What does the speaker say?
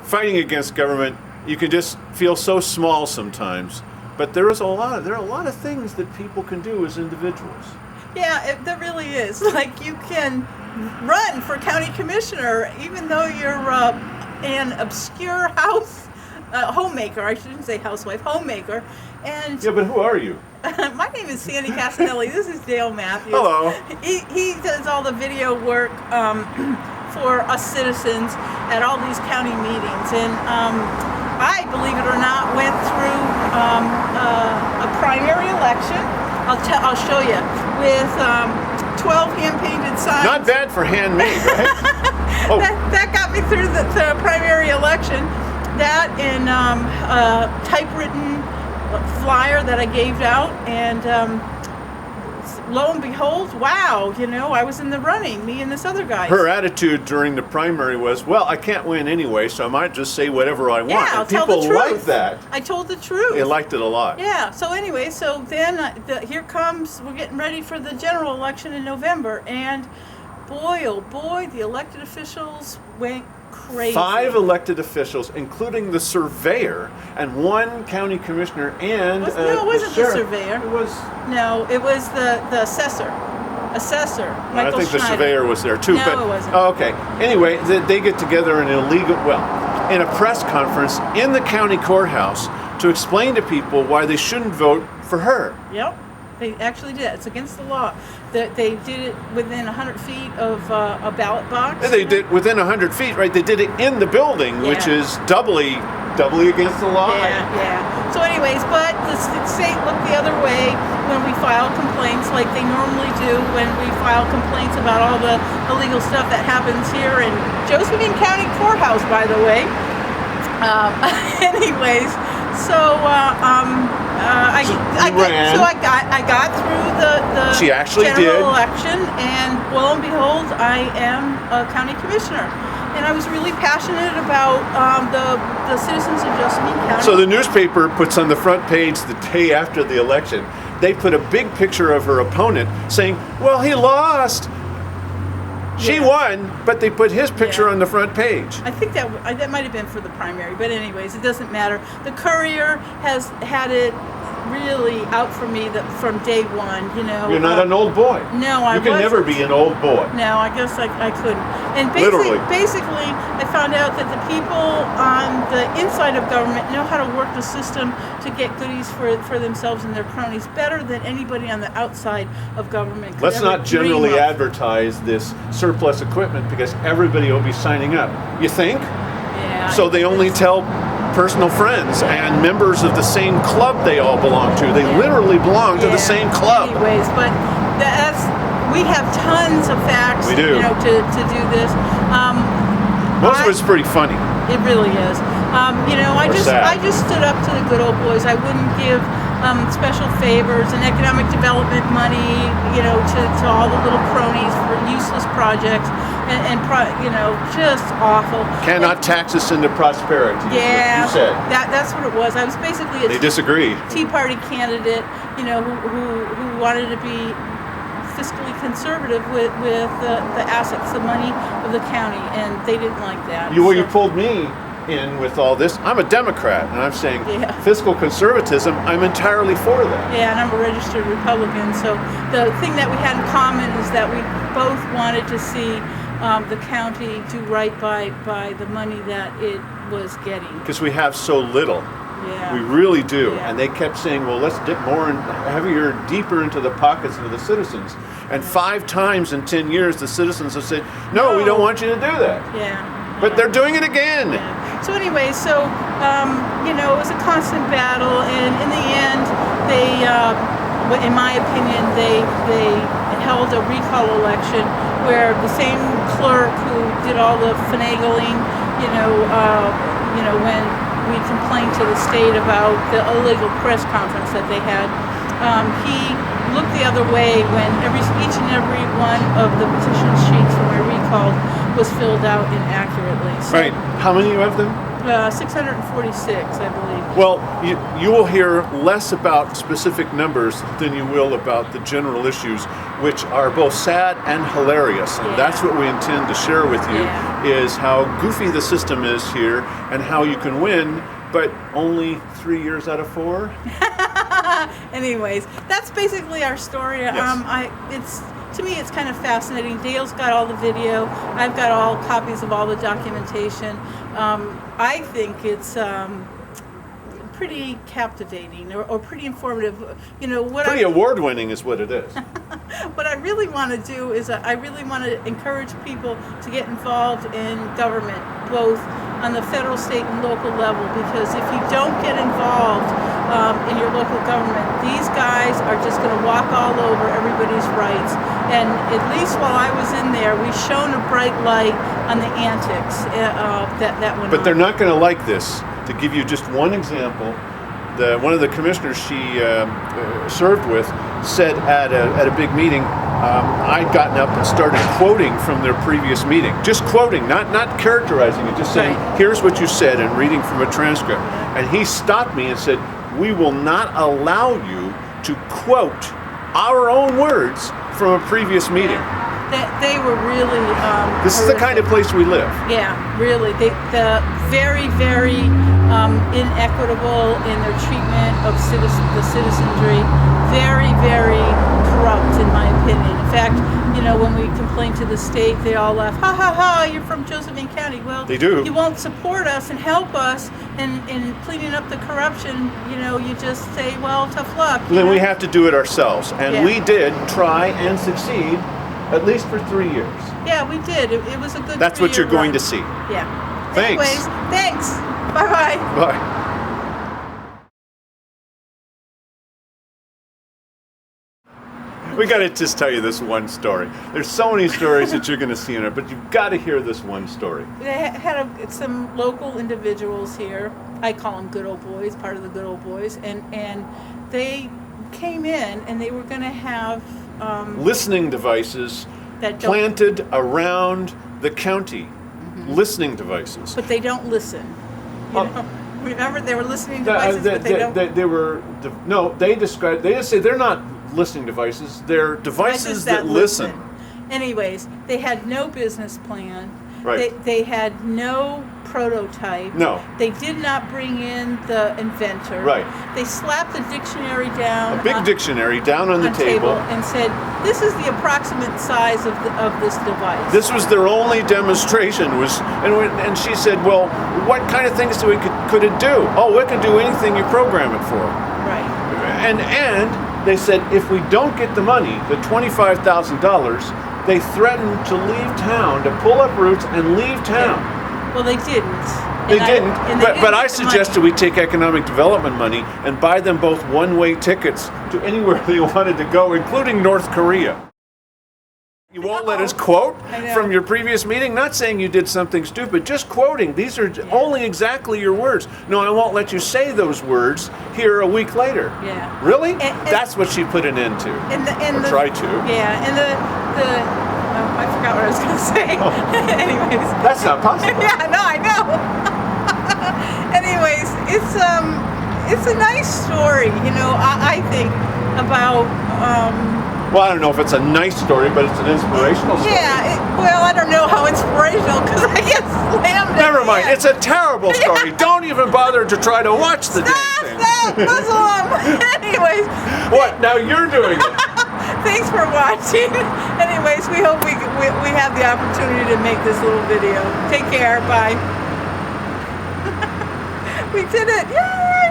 fighting against government, you can just feel so small sometimes. But there are a lot of things that people can do as individuals. Yeah, there really is. Like, you can run for county commissioner even though you're an obscure homemaker. I shouldn't say housewife, homemaker. And Yeah, but who are you? my name is Sandi Cassanelli. This is Dale Matthews. Hello. He does all the video work for us citizens at all these county meetings. And I, believe it or not, went through a primary election. I'll show you, with 12 hand-painted signs. Not bad for handmade, right? Oh. That got me through the primary election. That and a typewritten flyer that I gave out, and lo and behold, wow, I was in the running, me and this other guy. Her attitude during the primary was, well, I can't win anyway, so I might just say whatever I want. Yeah, and tell the people truth. liked that. I told the truth. They liked it a lot. Yeah, so anyway, so then here comes, we're getting ready for the general election in November, and boy, oh boy, the elected officials went crazy. 5 elected officials, including the surveyor and 1 county commissioner and No, it wasn't the surveyor. It was. No, it was the assessor. I Michael think the Schneider. surveyor was there too. No, but, it wasn't. Oh, okay. Anyway, they get together in in a press conference in the county courthouse to explain to people why they shouldn't vote for her. Yep, they actually did. It's against the law. They did it within 100 feet of a ballot box. And they did within 100 feet, right? They did it in the building, Yeah. which is doubly against the law. Yeah. So anyways, but the state looked the other way when we file complaints, like they normally do when we file complaints about all the illegal stuff that happens here in Josephine County Courthouse, by the way. Anyways, so I got through the She actually general did. election, and lo and behold, I am a county commissioner. And I was really passionate about the citizens of Josephine County. So the newspaper puts on the front page the day after the election, they put a big picture of her opponent saying, well, he lost. She won, but they put his picture on the front page. I think that might have been for the primary, but anyways, it doesn't matter. The Courier has had it really out for me from day one. You're not an old boy. No, I wasn't. You can never be an old boy. No, I guess I couldn't. And Literally. basically, I found out that the people on the inside of government know how to work the system to get goodies for themselves and their cronies better than anybody on the outside of government could Let's ever not generally dream of. advertise this surplus equipment because everybody will be signing up. You think? Yeah. So they only tell personal friends and members of the same club they all belong to. They literally belong to the same club. Anyways, but we have tons of facts. We do. To do this. Most of it's pretty funny. It really is. I just stood up to the good old boys. I wouldn't give special favors and economic development money, to all the little cronies for useless projects just awful. Cannot tax us into prosperity. Yeah, You said. that's what it was. I was basically They disagree. Tea Party candidate, who wanted to be fiscally conservative with the assets, the money of the county, and they didn't like that. You pulled me in with all this. I'm a Democrat, and I'm saying fiscal conservatism, I'm entirely for that. Yeah, and I'm a registered Republican, so the thing that we had in common is that we both wanted to see the county do right by the money that it was getting. Because we have so little. Yeah. We really do. Yeah. And they kept saying, well, let's dip more and deeper into the pockets of the citizens. And 5 times in 10 years, the citizens have said, no, we don't want you to do that. Yeah. But they're doing it again. Yeah. So anyway, it was a constant battle, and in the end, they, in my opinion, they held a recall election where the same clerk who did all the finagling, when we complained to the state about the illegal press conference that they had, he looked the other way when each and every one of the petition sheets for my recall was filled out inaccurately. So, Right. How many of them? 646, I believe. Well, you will hear less about specific numbers than you will about the general issues, which are both sad and hilarious. And that's what we intend to share with you, is how goofy the system is here and how you can win, but only 3 years out of 4. Anyways, that's basically our story. Yes. To me, it's kind of fascinating. Dale's got all the video. I've got all copies of all the documentation. I think it's pretty captivating or pretty informative. You know, pretty award-winning is what it is. What I really want to do is I really want to encourage people to get involved in government, both on the federal, state, and local level, because if you don't get involved in your local government, these guys are just going to walk all over everybody's rights. And at least while I was in there, we shone a bright light on the antics that went on. But they're not going to like this. To give you just one example, one of the commissioners she served with said at a big meeting, I'd gotten up and started quoting from their previous meeting. Just quoting, not characterizing it, just saying, here's what you said, and reading from a transcript. And he stopped me and said, we will not allow you to quote our own words from a previous meeting. They were really this is the kind of place we live. Yeah, really. The very, very inequitable in their treatment of the citizenry. Very, very corrupt, in my opinion. In fact, you know, when we complain to the state, they all laugh. Ha ha ha! You're from Josephine County. Well, they do. You won't support us and help us in cleaning up the corruption. You know, you just say, well, tough luck. Then we have to do it ourselves, and we did try and succeed. At least for 3 years. Yeah, we did. It was a good. That's what you're going to see. Yeah. Thanks. Anyways, thanks. Bye-bye. Bye. We got to just tell you this one story. There's so many stories that you're going to see in it, but you've got to hear this one story. They had some local individuals here. I call them good old boys, part of the good old boys, and they came in and they were going to have listening devices that planted around the county. Listening devices. But they don't listen. You know? Remember, they were listening devices, but they don't. They just say they're not listening devices. They're devices that listen. Anyways, they had no business plan. Right. They had no prototype. No. They did not bring in the inventor. Right. They slapped the dictionary down. A big dictionary down on the table. And said, this is the approximate size of this device. This was their only demonstration. And she said, well, what kind of things could it do? Oh, it can do anything you program it for. Right. And they said, if we don't get the money, the $25,000, they threatened to leave town, to pull up roots and leave town. Yeah. Well, they didn't. They didn't. But I suggested we take economic development money and buy them both one-way tickets to anywhere they wanted to go, including North Korea. You won't let us quote from your previous meeting? Not saying you did something stupid, just quoting. These are only exactly your words. No, I won't let you say those words here a week later. Yeah. Really? That's what she put an end to. Tried to. Yeah, and I forgot what I was going to say. Anyways. That's not possible. Yeah, no, I know. Anyways, it's a nice story, you know, I think, about... well, I don't know if it's a nice story, but it's an inspirational story. Yeah, well, I don't know how inspirational, because I get slammed. Never mind, it's a terrible story. Don't even bother to try to watch the damn thing. Stop, Muslim. Anyways. What? Now you're doing it. Thanks for watching. Anyways, we hope we have the opportunity to make this little video. Take care. Bye. We did it. Yay!